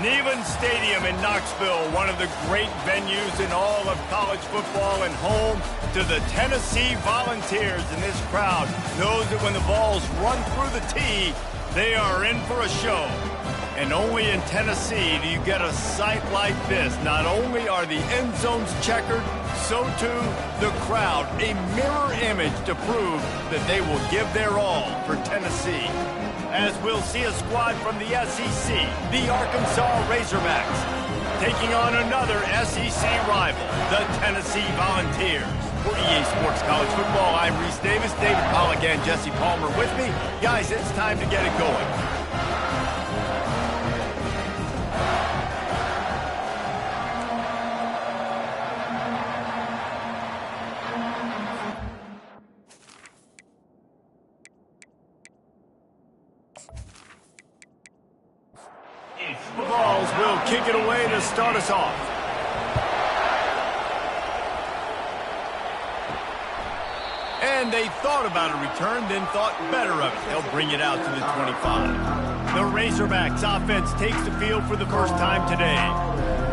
Neyland Stadium in Knoxville, one of the great venues in all of college football and home to the Tennessee Volunteers. And this crowd knows that when the balls run through the tee, they are in for a show. And only in Tennessee do you get a sight like this. Not only are the end zones checkered, so too the crowd, a mirror image to prove that they will give their all for Tennessee. As we'll see a squad from the SEC, the Arkansas Razorbacks, taking on another SEC rival, the Tennessee Volunteers. For EA Sports College Football, I'm Reese Davis, David Pollack and Jesse Palmer with me. Guys, it's time to get it going. The Vols will kick it away to start us off. And they thought about a return, then thought better of it. They'll bring it out to the 25. The Razorbacks offense takes the field for the first time today.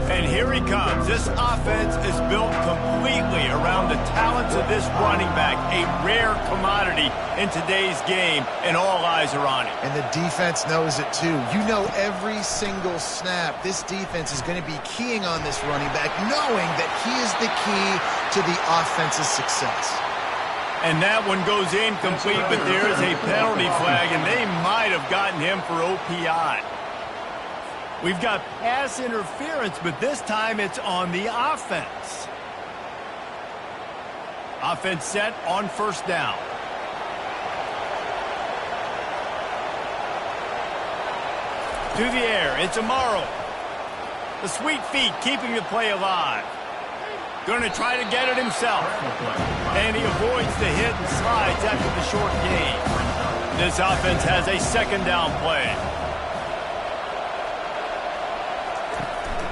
And here he comes. This offense is built completely around the talents of this running back, a rare commodity in today's game, and all eyes are on it. And the defense knows it too. You know every single snap, this defense is going to be keying on this running back, knowing that he is the key to the offense's success. And that one goes incomplete, but there is a penalty flag, and they might have gotten him for OPI. We've got pass interference, but this time it's on the offense. Offense set on first down. To the air, it's Amaro. The sweet feet keeping the play alive. Going to try to get it himself. And he avoids the hit and slides after the short gain. This offense has a second down play.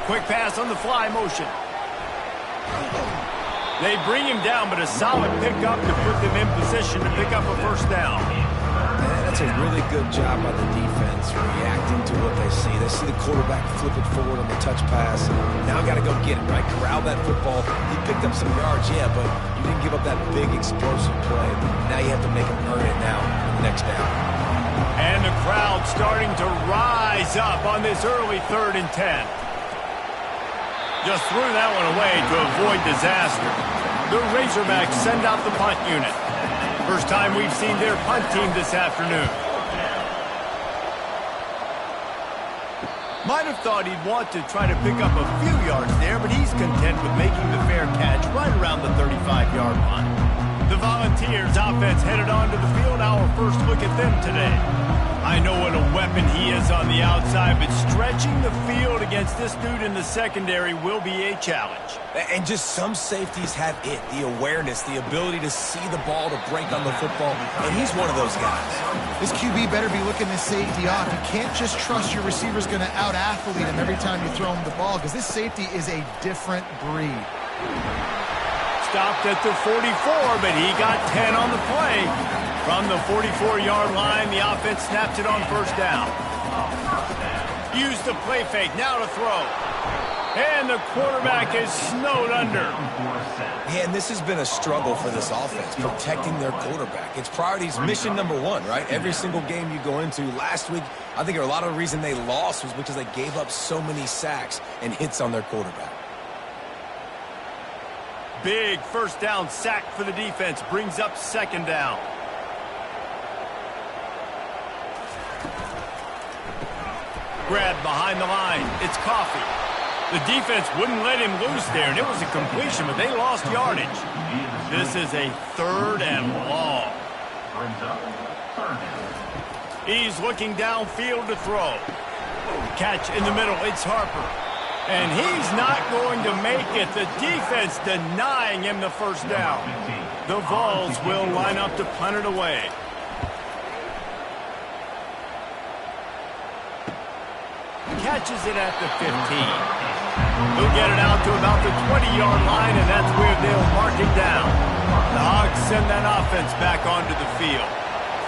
Quick pass on the fly motion. They bring him down, but a solid pickup to put them in position to pick up a first down. That's a really good job by the defense, reacting to what they see. They see the quarterback flip it forward on the touch pass. Now got to go get it, right? Corral that football. He picked up some yards, yeah, but you didn't give up that big explosive play. Now you have to make him earn it now for the next down. And the crowd starting to rise up on this early 3rd and 10. Just threw that one away to avoid disaster. The Razorbacks send out the punt unit. First time we've seen their punt team this afternoon. Might have thought he'd want to try to pick up a few yards there, but he's content with making the fair catch right around the 35-yard line. The Volunteers offense headed onto the field. Our first look at them today. I know what a weapon he is on the outside, but stretching the field against this dude in the secondary will be a challenge. And just some safeties have it, the awareness, the ability to see the ball, to break on the football, and he's one of those guys. This QB better be looking this safety off. You can't just trust your receiver's going to out-athlete him every time you throw him the ball, because this safety is a different breed. Stopped at the 44, but he got 10 on the play. From the 44-yard line, the offense snaps it on first down. Use the play fake, now to throw. And the quarterback is snowed under. Yeah, and this has been a struggle for this offense, protecting their quarterback. It's priorities, mission number one, right? Every single game you go into. Last week, I think a lot of the reason they lost was because they gave up so many sacks and hits on their quarterback. Big first down sack for the defense, brings up second down. Grab behind the line. It's Coffee. The defense wouldn't let him loose there, and it was a completion, but they lost yardage. This is a 3rd and long. He's looking downfield to throw. Catch in the middle. It's Harper. And he's not going to make it. The defense denying him the first down. The Vols will line up to punt it away. Catches it at the 15. He'll get it out to about the 20-yard line, and that's where they'll mark it down. The Hogs send that offense back onto the field.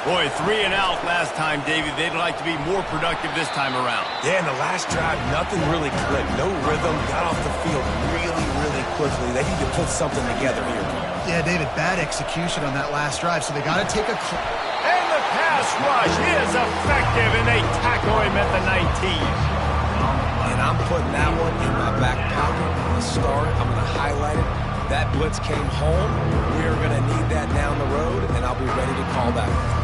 Boy, 3 and out last time, David. They'd like to be more productive this time around. Yeah, in the last drive, nothing really clicked. No rhythm, got off the field really quickly. They need to put something together here. Yeah, David, bad execution on that last drive, so they got to take a... And the pass rush is effective, and they tackle him at the 19. And I'm putting that one in my back pocket. I'm going to start it. I'm going to highlight it. That blitz came home. We are going to need that down the road, and I'll be ready to call that one.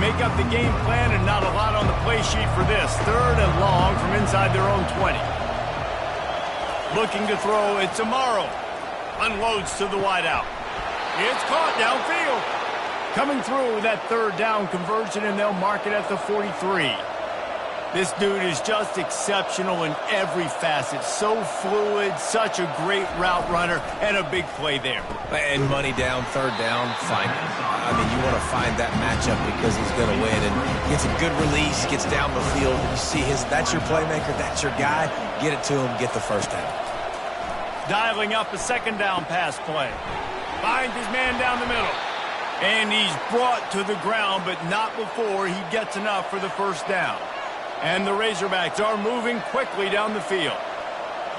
Make up the game plan and not a lot on the play sheet for this. 3rd and long from inside their own 20. Looking to throw, it's Amaro. Unloads to the wideout. It's caught downfield. Coming through with that 3rd down conversion, and they'll mark it at the 43. This dude is just exceptional in every facet. So fluid, such a great route runner, and a big play there. And money down, 3rd down, fine. I mean, you want to find that matchup because he's going to win. And gets a good release, gets down the field. You see that's your playmaker, that's your guy. Get it to him, get the 1st down. Dialing up a 2nd down pass play. Finds his man down the middle. And he's brought to the ground, but not before he gets enough for the 1st down. And the Razorbacks are moving quickly down the field.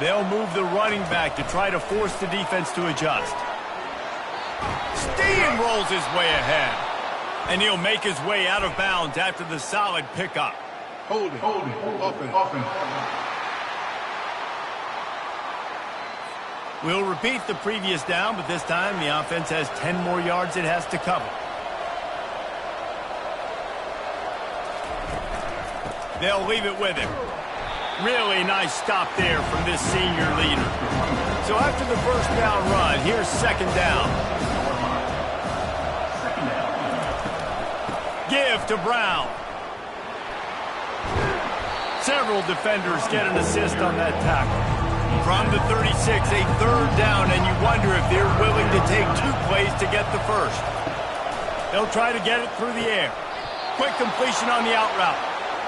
They'll move the running back to try to force the defense to adjust. Steamrolls his way ahead. And he'll make his way out of bounds after the solid pickup. Hold it, offense. We'll repeat the previous down, but this time the offense has 10 more yards it has to cover. They'll leave it with him. Really nice stop there from this senior leader. So after the 1st down run, here's 2nd down. Give to Brown. Several defenders get an assist on that tackle. From the 36, a 3rd down, and you wonder if they're willing to take 2 plays to get the 1st. They'll try to get it through the air. Quick completion on the out route.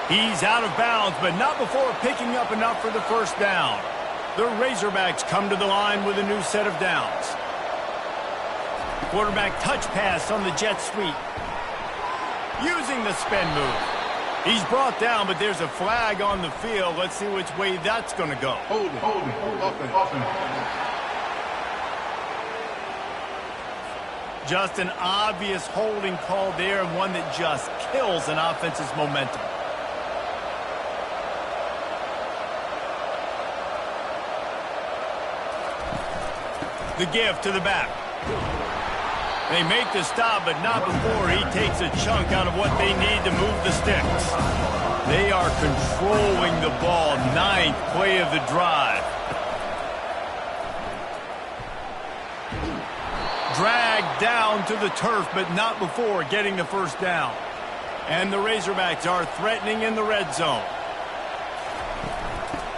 He's out of bounds, but not before picking up enough for the 1st down. The Razorbacks come to the line with a new set of downs. Quarterback touch pass on the jet sweep. Using the spin move. He's brought down, but there's a flag on the field. Let's see which way that's going to go. Hold it, offense. Just an obvious holding call there, and one that just kills an offense's momentum. The give to the back. They make the stop, but not before he takes a chunk out of what they need to move the sticks. They are controlling the ball. 9th play of the drive. Dragged down to the turf, but not before getting the 1st down. And the Razorbacks are threatening in the red zone.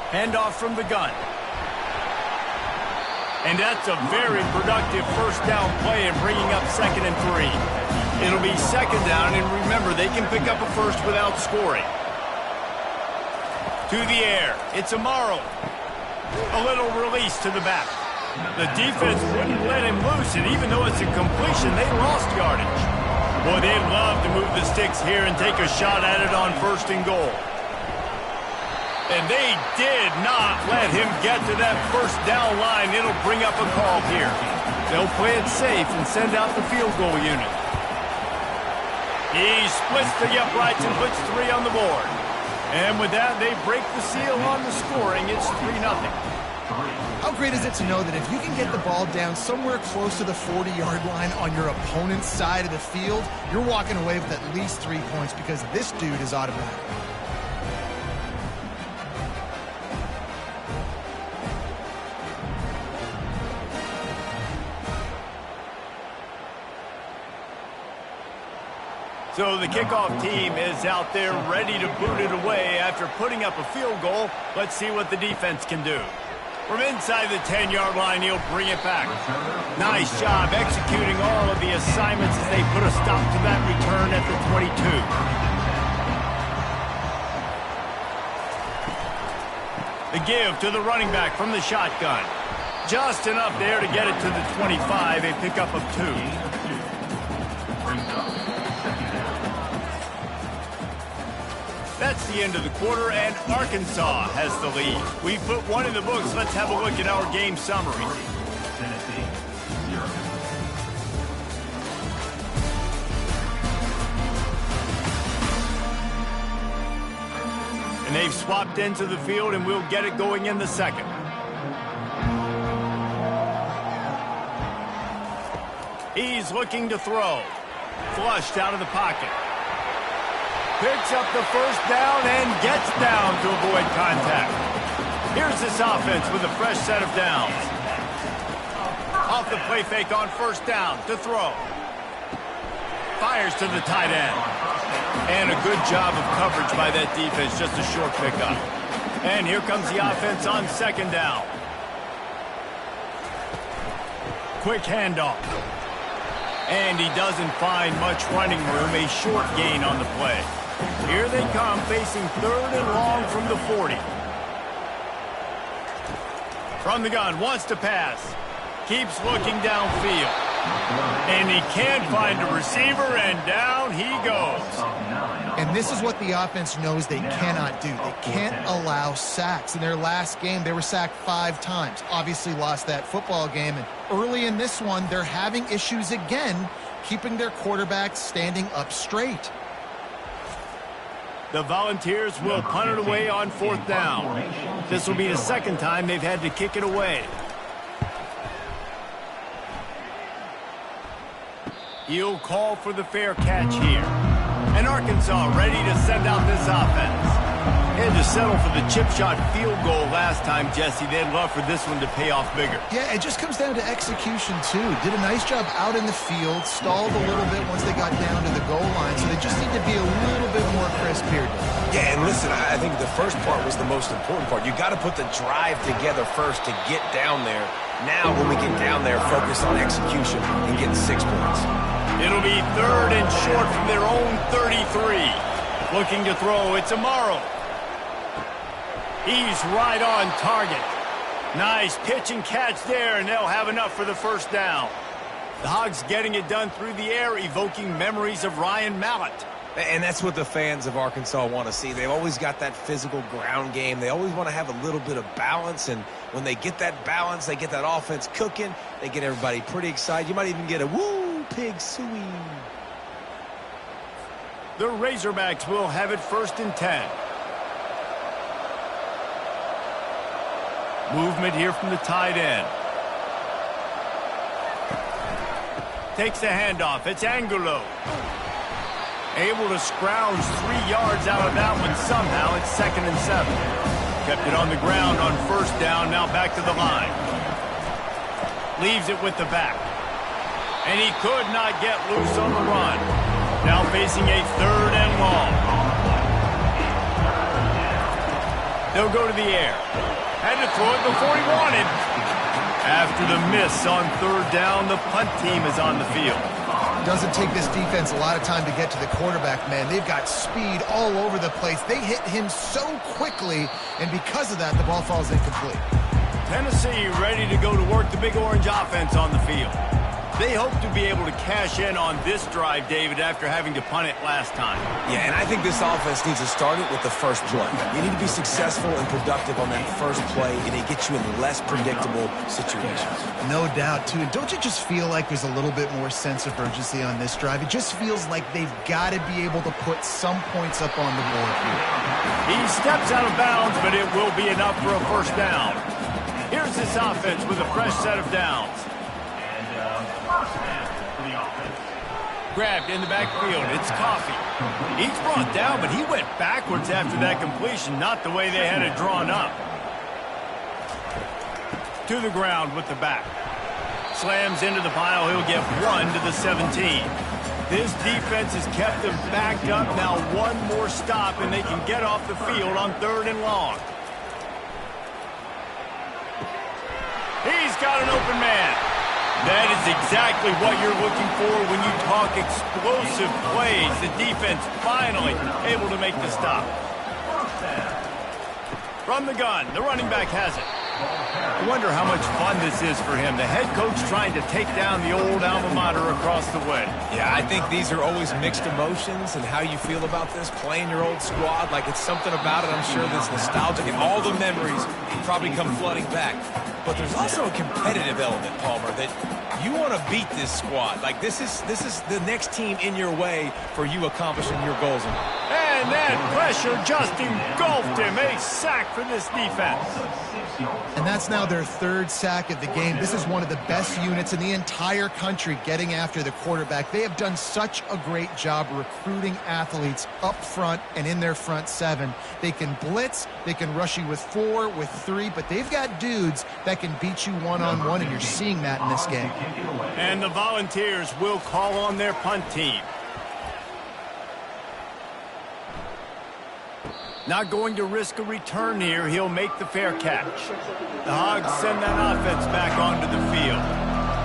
Handoff from the gun. And that's a very productive 1st down play and bringing up 2nd and 3. It'll be 2nd down, and remember, they can pick up a 1st without scoring. To the air. It's Amaro. A little release to the back. The defense wouldn't let him loose, and even though it's a completion, they lost yardage. Boy, they'd love to move the sticks here and take a shot at it on 1st and goal. And they did not let him get to that 1st down line. It'll bring up a call here. They'll play it safe and send out the field goal unit. He splits the uprights and puts 3 on the board. And with that, they break the seal on the scoring. It's 3-0. How great is it to know that if you can get the ball down somewhere close to the 40-yard line on your opponent's side of the field, you're walking away with at least 3 points because this dude is automatic. So the kickoff team is out there ready to boot it away after putting up a field goal. Let's see what the defense can do. From inside the 10-yard line, he'll bring it back. Nice job executing all of the assignments as they put a stop to that return at the 22. The give to the running back from the shotgun. Just enough there to get it to the 25, a pickup of 2. That's the end of the quarter, and Arkansas has the lead. We put one in the books. Let's have a look at our game summary. And they've swapped into the field, and we'll get it going in the second. He's looking to throw. Flushed out of the pocket. Picks up the first down and gets down to avoid contact. Here's this offense with a fresh set of downs. Off the play fake on first down to throw. Fires to the tight end. And a good job of coverage by that defense, just a short pickup. And here comes the offense on second down. Quick handoff. And he doesn't find much running room, a short gain on the play. Here they come, facing third and long from the 40. From the gun, wants to pass. Keeps looking downfield. And he can't find a receiver, and down he goes. And this is what the offense knows they cannot do. They can't allow sacks. In their last game, they were sacked 5 times. Obviously lost that football game. And early in this one, they're having issues again, keeping their quarterback standing up straight. The Volunteers will punt it away on fourth down. This will be the second time they've had to kick it away. He'll call for the fair catch here. And Arkansas ready to send out this offense. They had to settle for the chip shot field goal last time, Jesse. They'd love for this one to pay off bigger. Yeah, it just comes down to execution, too. Did a nice job out in the field, stalled a little bit once they got down to the goal line, so they just need to be a little bit more crisp here. Yeah, and listen, I think the first part was the most important part. You got to put the drive together first to get down there. Now, when we get down there, focus on execution and getting 6 points. It'll be third and short from their own 33. Looking to throw, it's Amaro. He's right on target. Nice pitch and catch there, and they'll have enough for the first down. The Hogs getting it done through the air, evoking memories of Ryan Mallett. And that's what the fans of Arkansas want to see. They've always got that physical ground game. They always want to have a little bit of balance, and when they get that balance, they get that offense cooking, they get everybody pretty excited. You might even get a woo, pig suey. The Razorbacks will have it first and 10. Movement here from the tight end. Takes the handoff. It's Angulo. Able to scrounge 3 yards out of that one somehow. It's second and 7. Kept it on the ground on first down. Now back to the line. Leaves it with the back. And he could not get loose on the run. Now facing a third and long. They'll go to the air. Had to throw it before he wanted. After the miss on third down, the punt team is on the field. Doesn't take this defense a lot of time to get to the quarterback, man. They've got speed all over the place. They hit him so quickly, and because of that, the ball falls incomplete. Tennessee ready to go to work the Big Orange offense on the field. They hope to be able to cash in on this drive, David, after having to punt it last time. Yeah, and I think this offense needs to start it with the first play. You need to be successful and productive on that first play, and it gets you in less predictable situations. No doubt, too. And don't you just feel like there's a little bit more sense of urgency on this drive? It just feels like they've got to be able to put some points up on the board here. He steps out of bounds, but it will be enough for a first down. Here's this offense with a fresh set of downs. Grabbed in the backfield. It's Coffee. He's brought down, but he went backwards after that completion, not the way they had it drawn up. To the ground with the back. Slams into the pile. He'll get 1 to the 17. This defense has kept them backed up. Now one more stop, and they can get off the field on third and long. He's got an open man. That is exactly what you're looking for when you talk explosive plays. The defense finally able to make the stop. From the gun, the running back has it. I wonder how much fun this is for him. The head coach trying to take down the old alma mater across the way. Yeah, I think these are always mixed emotions and how you feel about this, playing your old squad. Like, it's something about it, I'm sure, that's nostalgic, and all the memories probably come flooding back. But there's also a competitive element, Palmer, that you want to beat this squad. Like, this is the next team in your way for you accomplishing your goals. And that pressure just engulfed him. A sack for this defense. And that's now their third sack of the game. This is one of the best units in the entire country getting after the quarterback. They have done such a great job recruiting athletes up front and in their front seven. They can blitz, they can rush you with 4, with 3, but they've got dudes that can beat you one-on-one, and you're seeing that in this game. And the Volunteers will call on their punt team. Not going to risk a return here. He'll make the fair catch. The Hogs send that offense back onto the field.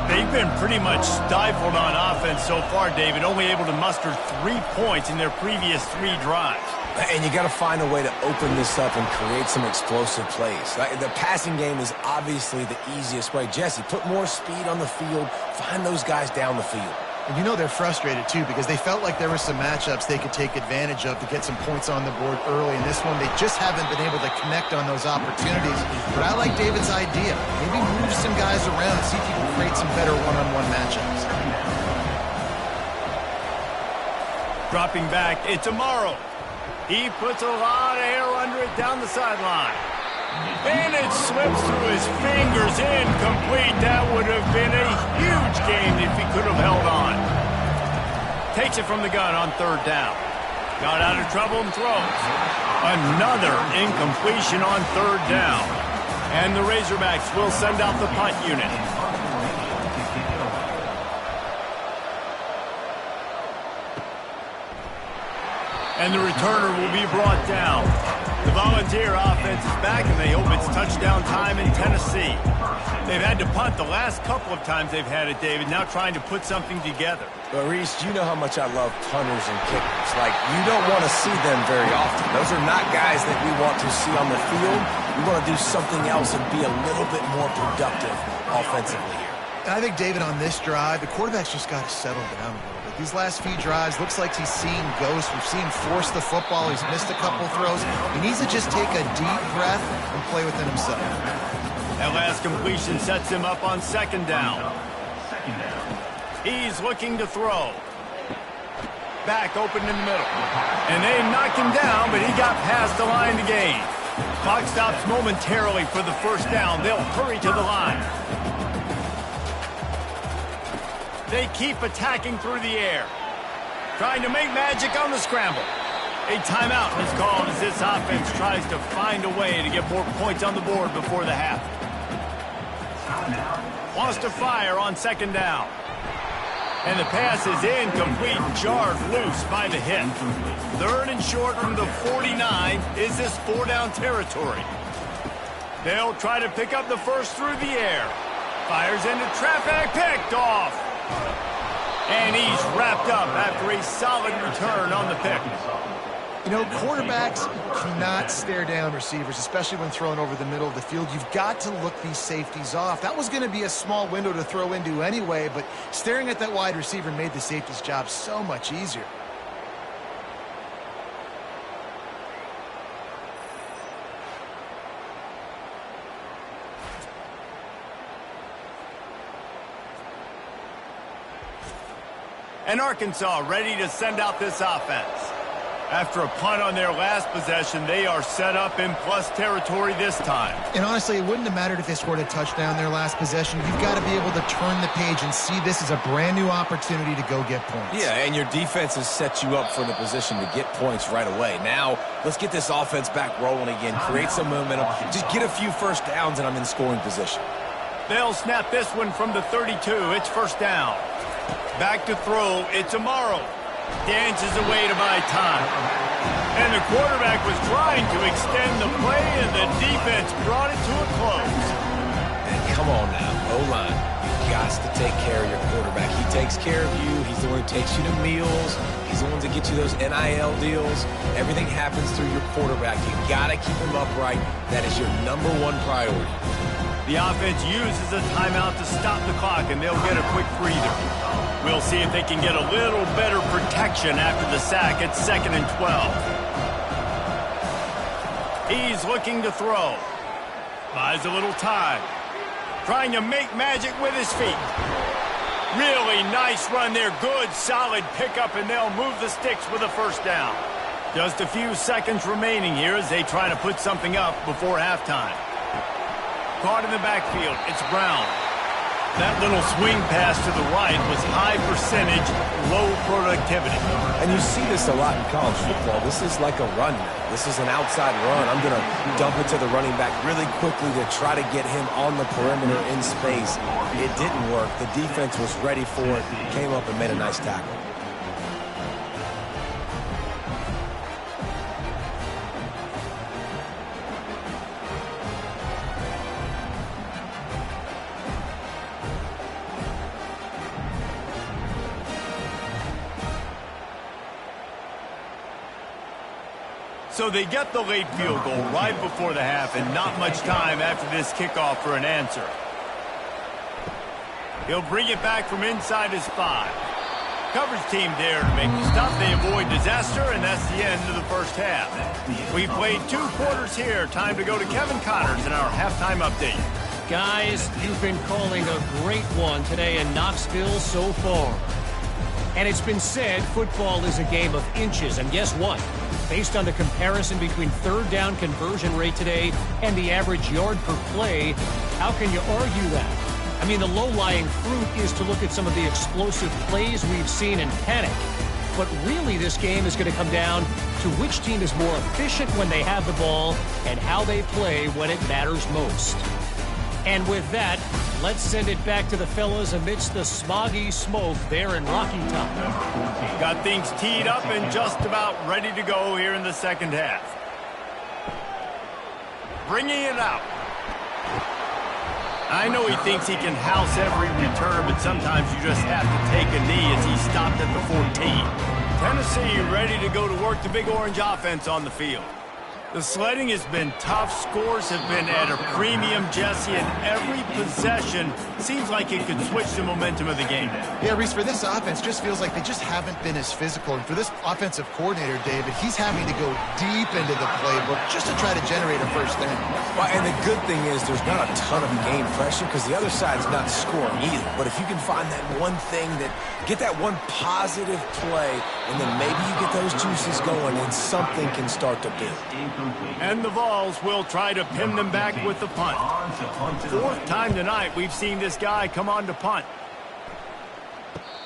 They've been pretty much stifled on offense so far, David, only able to muster 3 points in their previous 3 drives. And you got to find a way to open this up and create some explosive plays. The passing game is obviously the easiest way. Jesse, put more speed on the field. Find those guys down the field. And you know they're frustrated, too, because they felt like there were some matchups they could take advantage of to get some points on the board early. In this one, they just haven't been able to connect on those opportunities. But I like David's idea. Maybe move some guys around, see if you can create some better one-on-one matchups. Dropping back, it's Amaro. He puts a lot of air under it down the sideline. And it slips through his fingers, incomplete. That would have been a huge game if he could have held on. Takes it from the gun on 3rd down. Got out of trouble and throws. Another incompletion on 3rd down. And the Razorbacks will send out the punt unit. And the returner will be brought down. The Volunteer offense is back, and they hope it's touchdown time in Tennessee. They've had to punt the last couple of times they've had it, David, now trying to put something together. But, Reese, you know how much I love punters and kickers. Like, you don't want to see them very often. Those are not guys that we want to see on the field. We want to do something else and be a little bit more productive offensively here. I think, David, on this drive, the quarterback's just got to settle down a little bit. These last few drives, looks like he's seeing ghosts. We've seen him force the football. He's missed a couple throws. He needs to just take a deep breath and play within himself. That last completion sets him up on 2nd down. He's looking to throw. Back open in the middle. And they knock him down, but he got past the line to gain. Clock stops momentarily for the 1st down. They'll hurry to the line. They keep attacking through the air. Trying to make magic on the scramble. A timeout is called as this offense tries to find a way to get more points on the board before the half. Wants to fire on 2nd down. And the pass is incomplete, jarred loose by the hit. 3rd and short from the 49 is this 4-down territory. They'll try to pick up the 1st through the air. Fires into traffic, picked off. And he's wrapped up after a solid return on the pick. You know, quarterbacks cannot stare down receivers, especially when thrown over the middle of the field. You've got to look these safeties off. That was going to be a small window to throw into anyway, but staring at that wide receiver made the safety's job so much easier. And Arkansas ready to send out this offense. After a punt on their last possession, they are set up in plus territory this time. And honestly, it wouldn't have mattered if they scored a touchdown their last possession. You've got to be able to turn the page and see this as a brand new opportunity to go get points. Yeah, and your defense has set you up for the position to get points right away. Now, let's get this offense back rolling again, create some momentum, just get a few 1st downs, and I'm in scoring position. They'll snap this one from the 32. It's 1st down. Back to throw, it's Amaro. Dances away to buy time. And the quarterback was trying to extend the play, and the defense brought it to a close. And come on now, O-line. You've got to take care of your quarterback. He takes care of you. He's the one who takes you to meals. He's the one that gets you those NIL deals. Everything happens through your quarterback. You got to keep him upright. That is your #1 priority. The offense uses a timeout to stop the clock, and they'll get a quick breather. We'll see if they can get a little better protection after the sack at 2nd and 12. He's looking to throw. Buys a little time. Trying to make magic with his feet. Really nice run there. Good, solid pickup, and they'll move the sticks with a first down. Just a few seconds remaining here as they try to put something up before halftime. Caught in the backfield. It's Brown. That little swing pass to the right was high percentage, low productivity. And you see this a lot in college football. This is like a run now. This is an outside run. I'm going to dump it to the running back really quickly to try to get him on the perimeter in space. It didn't work. The defense was ready for it, came up and made a nice tackle. So they get the late field goal right before the half, and not much time after this kickoff for an answer. He'll bring it back from inside his 5. Coverage team there to make the stop. They avoid disaster, and that's the end of the first half. We played 2 quarters here. Time to go to Kevin Connors in our halftime update. Guys, you've been calling a great one today in Knoxville so far. And it's been said football is a game of inches, and guess what? Based on the comparison between third down conversion rate today and the average yard per play, how can you argue that? I mean, the low-lying fruit is to look at some of the explosive plays we've seen in panic. But really, this game is going to come down to which team is more efficient when they have the ball and how they play when it matters most. And with that, let's send it back to the fellas amidst the smoggy smoke there in Rocky Top. Got things teed up and just about ready to go here in the second half. Bringing it out. I know he thinks he can house every return, but sometimes you just have to take a knee as he stopped at the 14. Tennessee ready to go to work the Big Orange offense on the field. The sledding has been tough. Scores have been at a premium, Jesse, and every possession seems like it could switch the momentum of the game. Yeah, Reese, for this offense, just feels like they just haven't been as physical. And for this offensive coordinator, David, he's having to go deep into the playbook just to try to generate a first down. Well, and the good thing is there's not a ton of game pressure because the other side's not scoring either. But if you can find that one thing, get that one positive play, and then maybe you get those juices going and something can start to build. And the Vols will try to pin them back with the punt. 4th time tonight we've seen this guy come on to punt.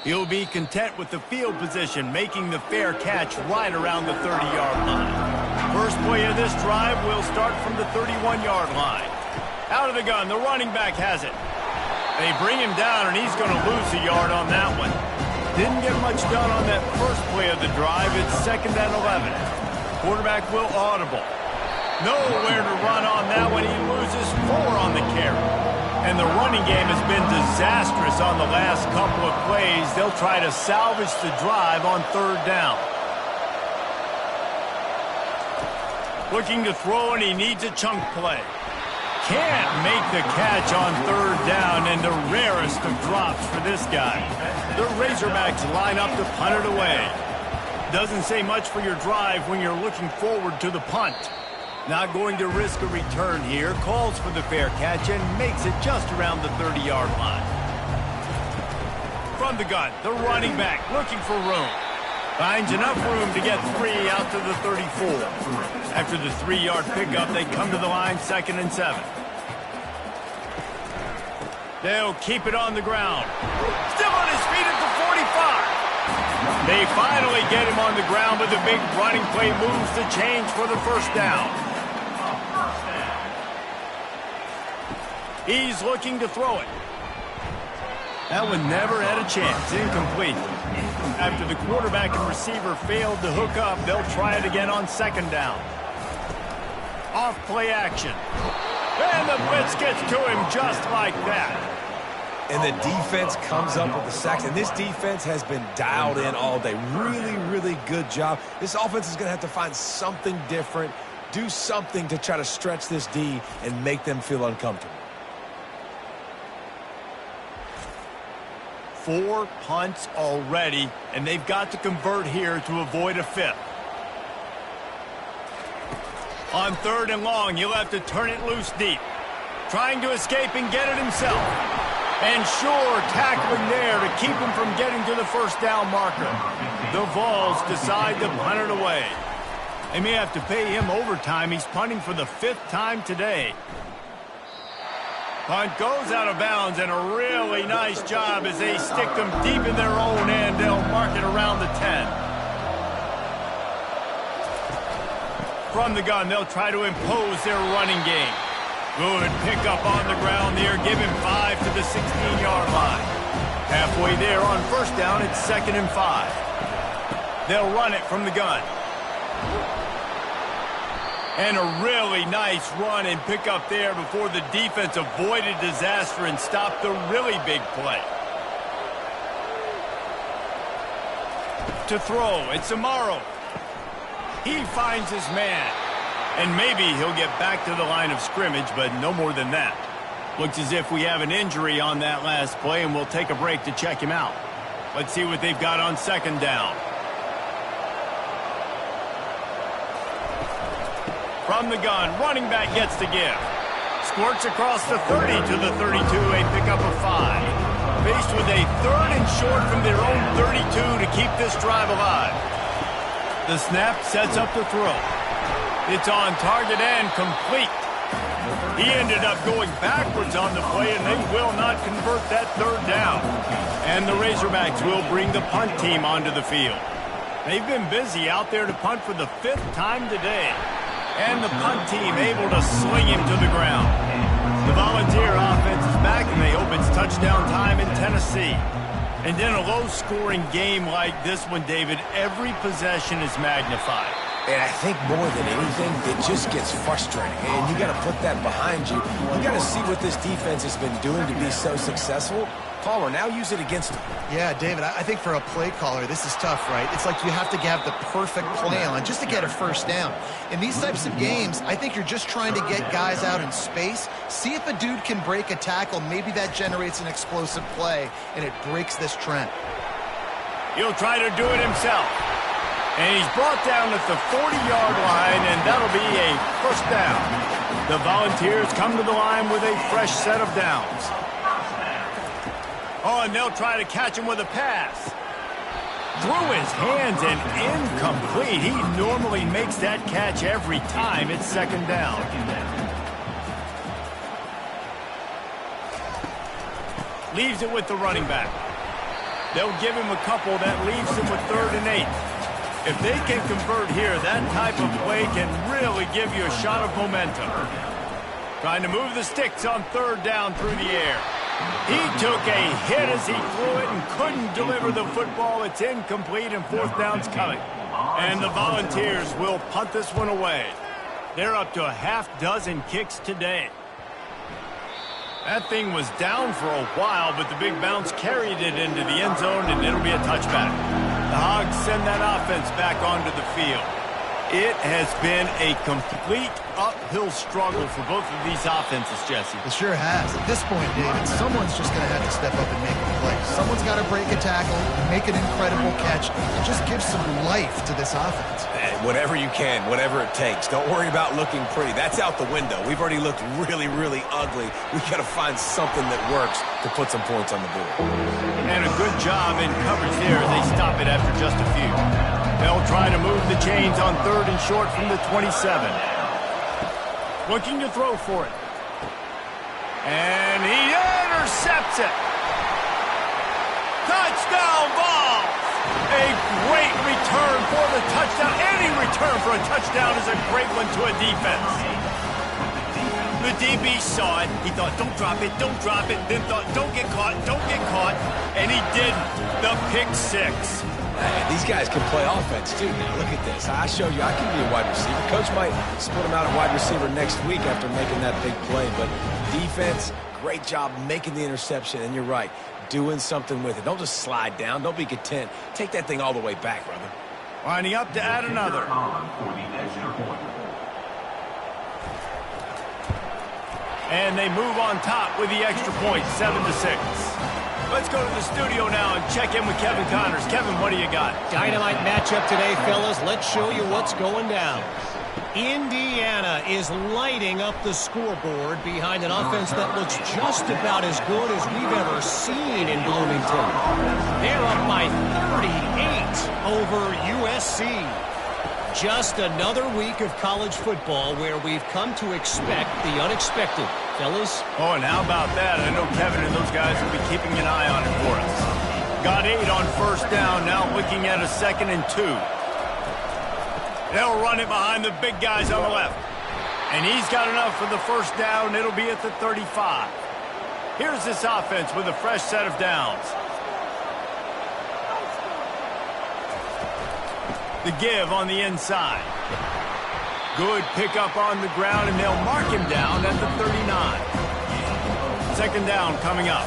He'll be content with the field position, making the fair catch right around the 30-yard line. First play of this drive will start from the 31-yard line. Out of the gun, the running back has it. They bring him down, and he's going to lose a yard on that one. Didn't get much done on that first play of the drive. It's 2nd and 11. Quarterback will audible. Nowhere to run on that one. He loses 4 on the carry. And the running game has been disastrous on the last couple of plays. They'll try to salvage the drive on 3rd down. Looking to throw, and he needs a chunk play. Can't make the catch on 3rd down, and the rarest of drops for this guy. The Razorbacks line up to punt it away. Doesn't say much for your drive when you're looking forward to the punt. Not going to risk a return here. Calls for the fair catch and makes it just around the 30-yard line. From the gun, the running back looking for room. Finds enough room to get 3 out to the 34. After the 3-yard pickup, they come to the line 2nd and 7. They'll keep it on the ground. Still on his feet at the 45. They finally get him on the ground, but the big running play moves the change for the first down. He's looking to throw it. That one never had a chance. Incomplete. After the quarterback and receiver failed to hook up, they'll try it again on 2nd down. Off play action. And the blitz gets to him just like that. And the defense comes up with the sacks. And this defense has been dialed in all day. Really, really good job. This offense is going to have to find something different, do something to try to stretch this D and make them feel uncomfortable. 4 punts already, and they've got to convert here to avoid a 5th. On 3rd and long, he'll have to turn it loose deep. Trying to escape and get it himself. And sure, tackling there to keep him from getting to the first down marker. The Vols decide to punt it away. They may have to pay him overtime. He's punting for the 5th time today. Punt goes out of bounds, and a really nice job as they stick them deep in their own end. They'll mark it around the 10. From the gun, they'll try to impose their running game. Good pickup on the ground there. Give him 5 to the 16-yard line. Halfway there on first down, it's 2nd and 5. They'll run it from the gun. And a really nice run and pickup there before the defense avoided disaster and stopped the really big play. To throw, it's Amaro. He finds his man. And maybe he'll get back to the line of scrimmage, but no more than that. Looks as if we have an injury on that last play, and we'll take a break to check him out. Let's see what they've got on 2nd down. From the gun, running back gets to give. Squirts across the 30 to the 32, a pickup of 5. Faced with a 3rd and short from their own 32 to keep this drive alive. The snap sets up the throw. It's on target and complete. He ended up going backwards on the play, and they will not convert that 3rd down. And the Razorbacks will bring the punt team onto the field. They've been busy out there to punt for the 5th time today. And the punt team able to sling him to the ground. The Volunteer offense is back, and they hope it's touchdown time in Tennessee. And in a low-scoring game like this one, David, every possession is magnified. And I think more than anything, it just gets frustrating. And you got to put that behind you. You got to see what this defense has been doing to be so successful. Palmer, now use it against them. Yeah, David, I think for a play caller, this is tough, right? It's like you have to have the perfect play on just to get a first down. In these types of games, I think you're just trying to get guys out in space, see if a dude can break a tackle. Maybe that generates an explosive play, and it breaks this trend. He'll try to do it himself. And he's brought down at the 40-yard line, and that'll be a first down. The Volunteers come to the line with a fresh set of downs. Oh, and they'll try to catch him with a pass. Through his hands and incomplete. He normally makes that catch every time. It's 2nd down. Leaves it with the running back. They'll give him a couple. That leaves him with 3rd and 8. If they can convert here, that type of play can really give you a shot of momentum. Trying to move the sticks on 3rd down through the air. He took a hit as he threw it and couldn't deliver the football. It's incomplete, and 4th down's coming. And the Volunteers will punt this one away. They're up to a half-dozen kicks today. That thing was down for a while, but the big bounce carried it into the end zone, and it'll be a touchback. The Hogs send that offense back onto the field. It has been a complete uphill struggle for both of these offenses, Jesse. It sure has. At this point, David, someone's just going to have to step up and make a play. Someone's got to break a tackle, make an incredible catch, and just give some life to this offense. Whatever you can, whatever it takes. Don't worry about looking pretty. That's out the window. We've already looked really, really ugly. We've got to find something that works to put some points on the board. And a good job in coverage there. They stop it after just a few. They'll try to move the chains on 3rd and short from the 27. Looking to throw for it. And he intercepts it. Touchdown Vols! A great return for the touchdown. Any return for a touchdown is a great one to a defense. The DB saw it. He thought, don't drop it, don't drop it. Then thought, don't get caught, don't get caught. And he didn't. The pick 6. These guys can play offense, too. Now, look at this. I show you I can be a wide receiver. Coach might split him out at wide receiver next week after making that big play. But defense, great job making the interception. And you're right, doing something with it. Don't just slide down. Don't be content. Take that thing all the way back, brother. Winding up to add another. And they move on top with the extra point, 7-6. Let's go to the studio now and check in with Kevin Connors. Kevin, what do you got? Dynamite matchup today, fellas. Let's show you what's going down. Indiana is lighting up the scoreboard behind an offense that looks just about as good as we've ever seen in Bloomington. They're up by 38 over USC. Just another week of college football where we've come to expect the unexpected. Fellas? Oh, and how about that? I know Kevin and those guys will be keeping an eye on it for us. Got 8 on first down, now looking at a 2nd and 2. They'll run it behind the big guys on the left. And he's got enough for the first down. It'll be at the 35. Here's this offense with a fresh set of downs. The give on the inside. Good pickup on the ground, and they'll mark him down at the 39. 2nd down coming up.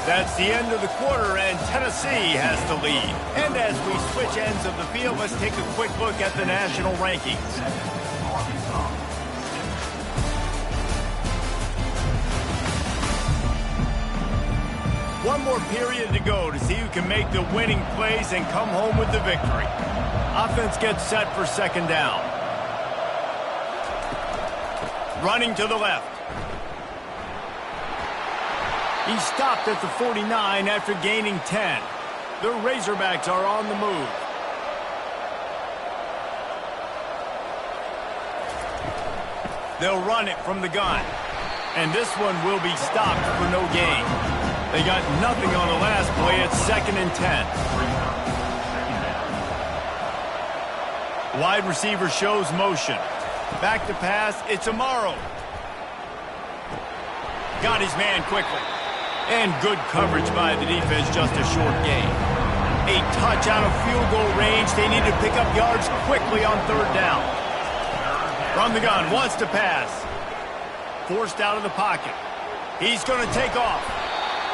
That's the end of the quarter, and Tennessee has the lead. And as we switch ends of the field, let's take a quick look at the national rankings. One more period to go to see who can make the winning plays and come home with the victory. Offense gets set for 2nd down. Running to the left. He stopped at the 49 after gaining 10. The Razorbacks are on the move. They'll run it from the gun. And this one will be stopped for no gain. They got nothing on the last play. It's 2nd and 10. Wide receiver shows motion. Back to pass, it's Amaro. Got his man quickly. And good coverage by the defense, just a short gain. A touch out of field goal range. They need to pick up yards quickly on 3rd down. From the gun, wants to pass. Forced out of the pocket. He's going to take off.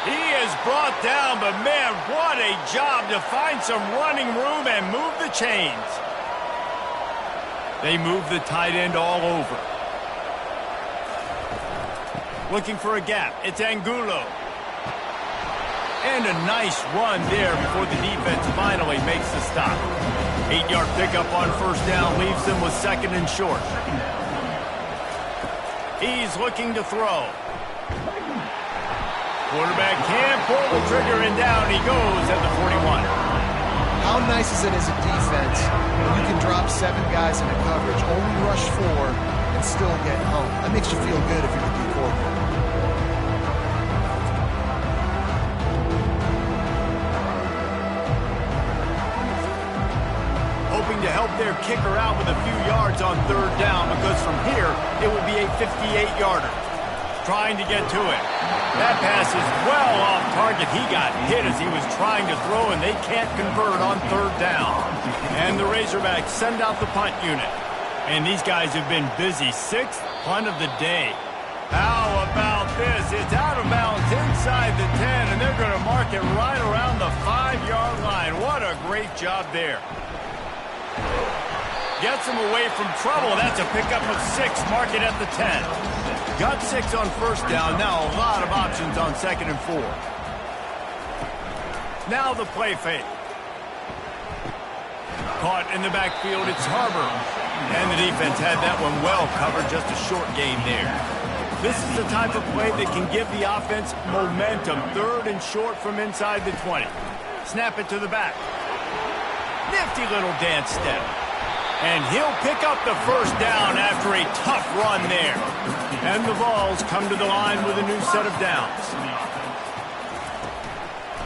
He is brought down, but man, what a job to find some running room and move the chains. They move the tight end all over. Looking for a gap. It's Angulo. And a nice run there before the defense finally makes the stop. 8-yard pickup on first down leaves them with 2nd and short. He's looking to throw. Quarterback can't pull the trigger, and down he goes at the 41. How nice is it as a defense when you can drop 7 guys into coverage, only rush 4, and still get home? That makes you feel good if you're the D coordinator. Hoping to help their kicker out with a few yards on 3rd down, because from here, it will be a 58-yarder. Trying to get to it. That pass is well off target. He got hit as he was trying to throw, and they can't convert on 3rd down. And the Razorbacks send out the punt unit. And these guys have been busy. 6th punt of the day. How about this? It's out of bounds inside the 10, and they're going to mark it right around the 5-yard line. What a great job there. Gets him away from trouble. That's a pickup of 6. Mark it at the 10. Got 6 on first down. Now a lot of options on 2nd and 4. Now the play fake. Caught in the backfield. It's Harbor. And the defense had that one well covered. Just a short gain there. This is the type of play that can give the offense momentum. 3rd and short from inside the 20. Snap it to the back. Nifty little dance step. And he'll pick up the first down after a tough run there. And the Vols come to the line with a new set of downs.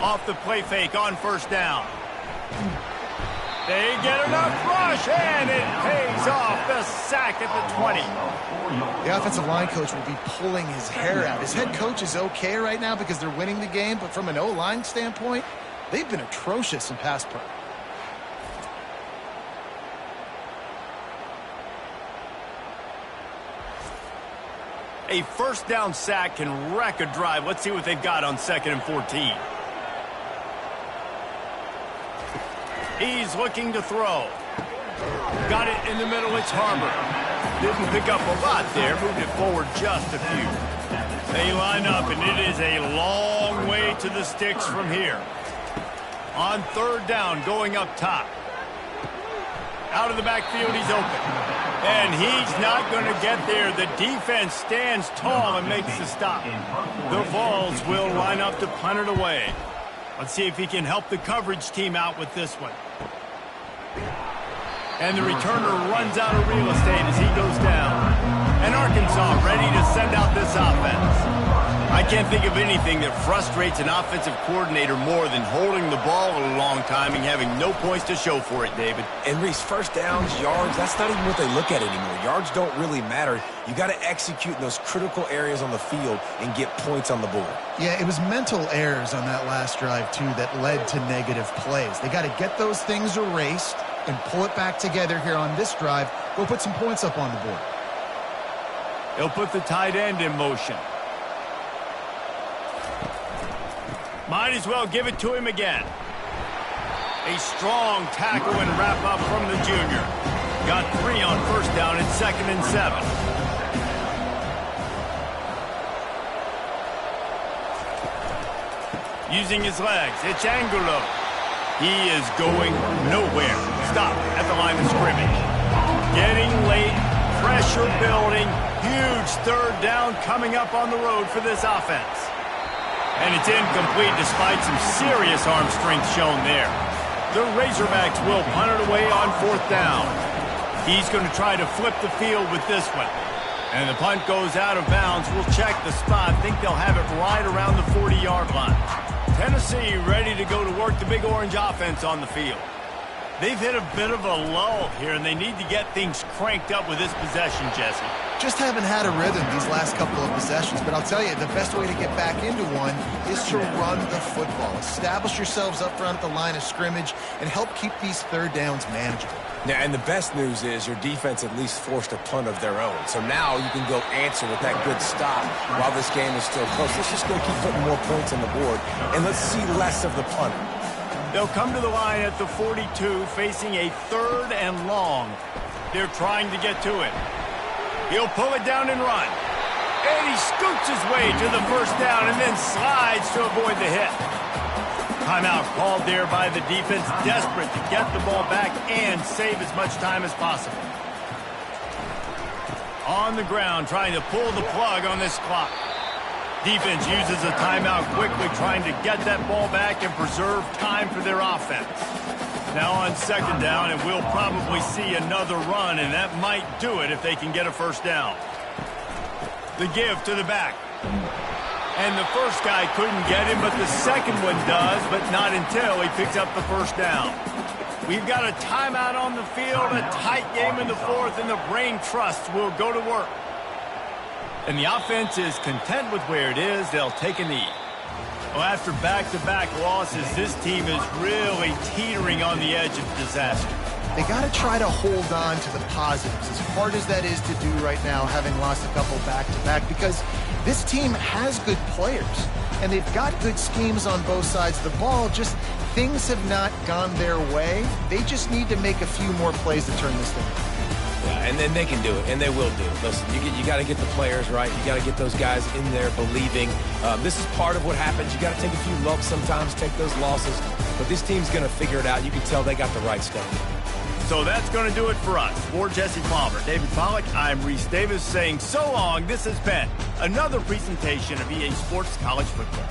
Off the play fake on first down. They get enough rush, and it pays off. The sack at the 20. The offensive line coach will be pulling his hair out. His head coach is okay right now because they're winning the game, but from an O-line standpoint, they've been atrocious in pass pro. A first down sack can wreck a drive. Let's see what they've got on 2nd and 14. He's looking to throw. Got it in the middle. It's Harbor. Didn't pick up a lot there. Moved it forward just a few. They line up, and it is a long way to the sticks from here. On 3rd down, going up top. Out of the backfield, he's open. And he's not going to get there. The defense stands tall and makes the stop. The Vols will line up to punt it away. Let's see if he can help the coverage team out with this one. And the returner runs out of real estate as he goes down. And Arkansas ready to send out this offense. I can't think of anything that frustrates an offensive coordinator more than holding the ball a long time and having no points to show for it, David. And Reese, first downs, yards, that's not even what they look at anymore. Yards don't really matter. You got to execute in those critical areas on the field and get points on the board. Yeah, it was mental errors on that last drive, too, that led to negative plays. They got to get those things erased and pull it back together here on this drive. Go put some points up on the board. He'll put the tight end in motion. Might as well give it to him again. A strong tackle and wrap up from the junior. Got 3 on first down and 2nd and 7. Using his legs, it's Angulo. He is going nowhere. Stop at the line of scrimmage. Getting late, pressure building, huge 3rd down coming up on the road for this offense. And it's incomplete despite some serious arm strength shown there. The Razorbacks will punt it away on 4th down. He's going to try to flip the field with this one. And the punt goes out of bounds. We'll check the spot. Think they'll have it right around the 40-yard line. Tennessee ready to go to work the Big Orange offense on the field. They've hit a bit of a lull here, and they need to get things cranked up with this possession, Jesse. Just haven't had a rhythm these last couple of possessions, but I'll tell you, the best way to get back into one is to run the football. Establish yourselves up front at the line of scrimmage and help keep these 3rd downs manageable. Yeah, and the best news is your defense at least forced a punt of their own. So now you can go answer with that good stop while this game is still close. Let's just go keep putting more points on the board, and let's see less of the punter. They'll come to the line at the 42, facing a 3rd and long. They're trying to get to it. He'll pull it down and run. And he scoots his way to the 1st down and then slides to avoid the hit. Timeout called there by the defense, desperate to get the ball back and save as much time as possible. On the ground, trying to pull the plug on this clock. Defense uses a timeout quickly, trying to get that ball back and preserve time for their offense. Now on 2nd down, and we'll probably see another run, and that might do it if they can get a 1st down. The give to the back. And the first guy couldn't get him, but the second one does, but not until he picks up the 1st down. We've got a timeout on the field, a tight game in the 4th, and the Brain Trust will go to work. And the offense is content with where it is. They'll take a knee. Well, after back-to-back losses, this team is really teetering on the edge of disaster. They got to try to hold on to the positives, as hard as that is to do right now, having lost a couple back-to-back, because this team has good players, and they've got good schemes on both sides of the ball. Just things have not gone their way. They just need to make a few more plays to turn this thing around. Yeah, and then they can do it, and they will do it. Listen, you got to get the players right. You got to get those guys in there believing. This is part of what happens. You got to take a few lumps sometimes, take those losses. But this team's going to figure it out. You can tell they got the right stuff. So that's going to do it for us. For Jesse Palmer, David Pollack, I'm Reese Davis saying so long. This has been another presentation of EA Sports College Football.